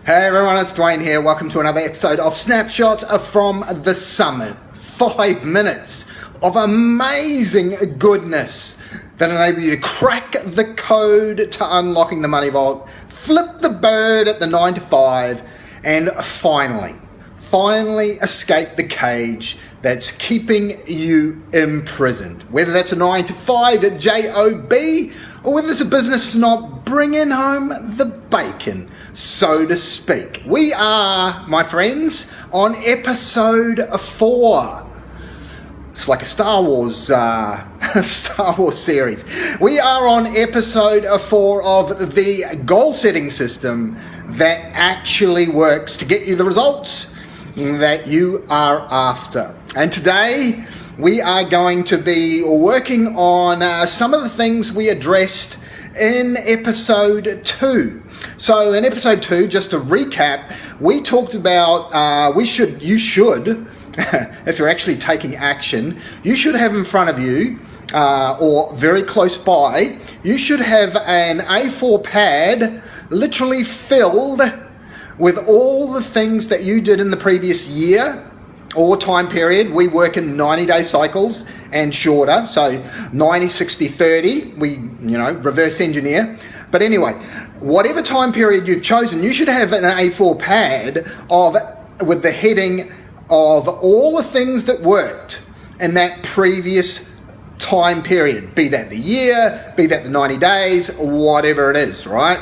Hey everyone, it's Dwayne here. Welcome to another episode of Snapshots from the Summit. 5 minutes of amazing goodness that enable you to crack the code to unlocking the money vault, flip the bird at the 9 to 5, and finally escape the cage that's keeping you imprisoned. Whether that's a 9 to 5 job or whether it's a business not bringing home the bacon, so to speak. We are, my friends, on episode 4. It's like a Star Wars series. We are on episode 4 of the goal setting system that actually works to get you the results that you are after. And today we are going to be working on some of the things we addressed in episode 2. So in episode 2, just to recap, we talked about you should, if you're actually taking action, you should have in front of you or very close by, you should have an A4 pad literally filled with all the things that you did in the previous year or time period. We work in 90-day cycles and shorter, so 90, 60, 30, we reverse engineer. But anyway, whatever time period you've chosen, you should have an A4 pad with the heading of all the things that worked in that previous time period, be that the year, be that the 90 days, whatever it is, right?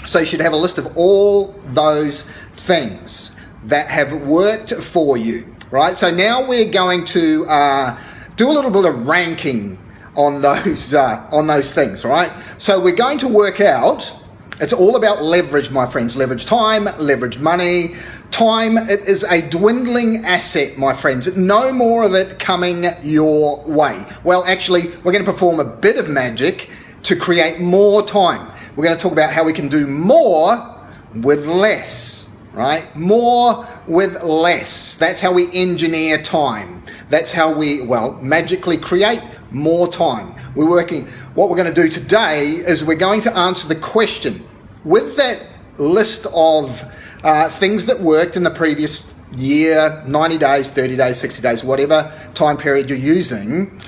So you should have a list of all those things that have worked for you, right? So now we're going to do a little bit of ranking on those things, right? So we're going to work out, it's all about leverage, my friends. Leverage time, leverage money. Time is a dwindling asset, my friends. No more of it coming your way. Well, actually, we're going to perform a bit of magic to create more time. We're going to talk about how we can do more with less, right? More with less. That's how we engineer time. That's how we, magically create more time. What we're going to do today is we're going to answer the question with that list of things that worked in the previous year, 90 days, 30 days, 60 days, whatever time period you're using.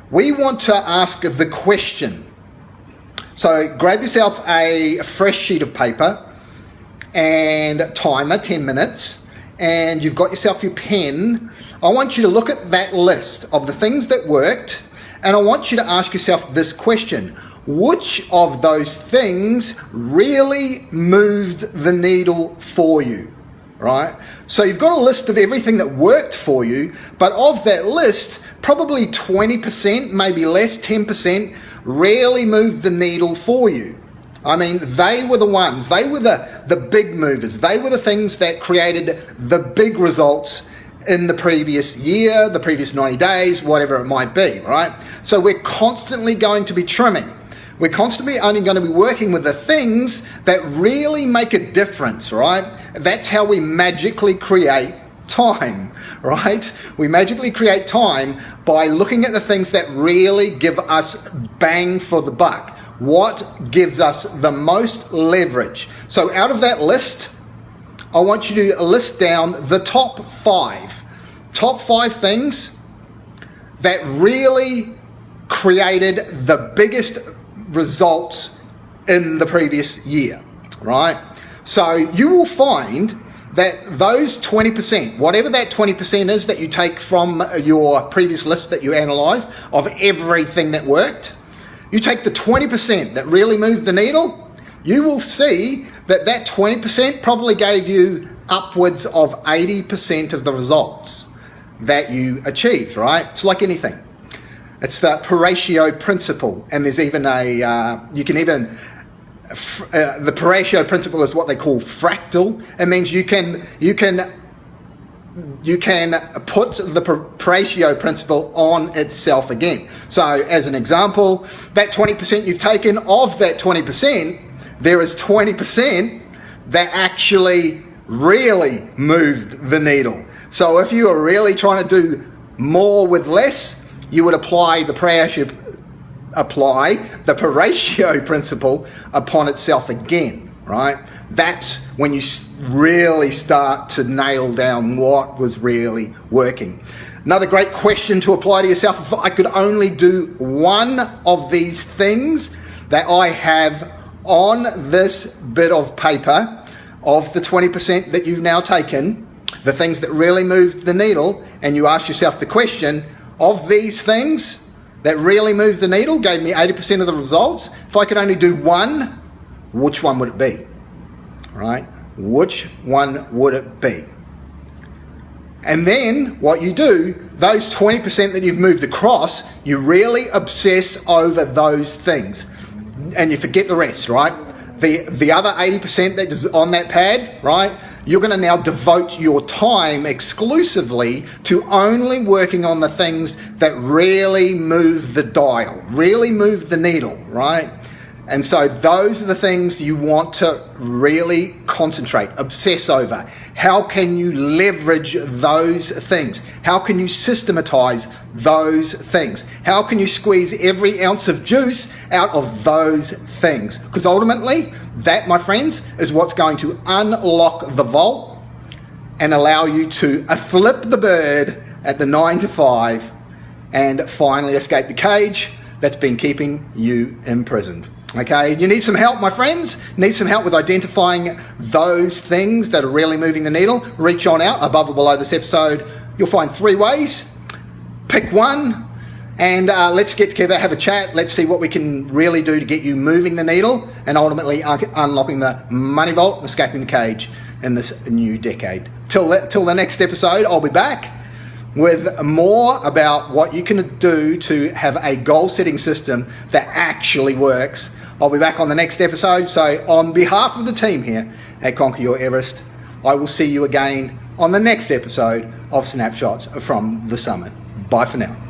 We want to ask the question. So grab yourself a fresh sheet of paper and timer, 10 minutes, and you've got yourself your pen. I want you to look at that list of the things that worked, and I want you to ask yourself this question. Which of those things really moved the needle for you, right? So you've got a list of everything that worked for you, but of that list, probably 20%, maybe less, 10%, really moved the needle for you. I mean, they were the ones, they were the big movers. They were the things that created the big results in the previous year, the previous 90 days, whatever it might be, right? So we're constantly going to be trimming. We're constantly only going to be working with the things that really make a difference, right? That's how we magically create time, right? We magically create time by looking at the things that really give us bang for the buck. What gives us the most leverage? So out of that list, I want you to list down the top 5 things that really created the biggest results in the previous year, right? So you will find that those 20%, whatever that 20% is that you take from your previous list that you analyzed of everything that worked, you take the 20% that really moved the needle, you will see that that 20% probably gave you upwards of 80% of the results that you achieved, right? It's like anything. It's the Pareto principle, and there's even the Pareto principle is what they call fractal. It means you can put the Pareto principle on itself again. So as an example, that 20% you've taken, of that 20%, there is 20% that actually really moved the needle. So if you are really trying to do more with less, you would apply the Pareto principle upon itself again, right? That's when you really start to nail down what was really working. Another great question to apply to yourself: if I could only do one of these things that I have on this bit of paper, of the 20% that you've now taken, the things that really moved the needle, and you ask yourself the question, of these things that really moved the needle, gave me 80% of the results, if I could only do one, which one would it be? Right? Which one would it be? And then what you do, those 20% that you've moved across, you really obsess over those things. And you forget the rest, right? The other 80% that is on that pad, right? You're going to now devote your time exclusively to only working on the things that really move the dial, really move the needle, right? And so those are the things you want to really concentrate, obsess over. How can you leverage those things? How can you systematize those things? How can you squeeze every ounce of juice out of those things? Because ultimately, that, my friends, is what's going to unlock the vault and allow you to flip the bird at the 9 to 5 and finally escape the cage that's been keeping you imprisoned. Okay, you need some help, my friends. Need some help with identifying those things that are really moving the needle. Reach on out above or below this episode. You'll find 3 ways. Pick one, and let's get together, have a chat. Let's see what we can really do to get you moving the needle and ultimately unlocking the money vault and escaping the cage in this new decade. Till the next episode, I'll be back with more about what you can do to have a goal-setting system that actually works. I'll be back on the next episode. So on behalf of the team here at Conquer Your Everest, I will see you again on the next episode of Snapshots from the Summit. Bye for now.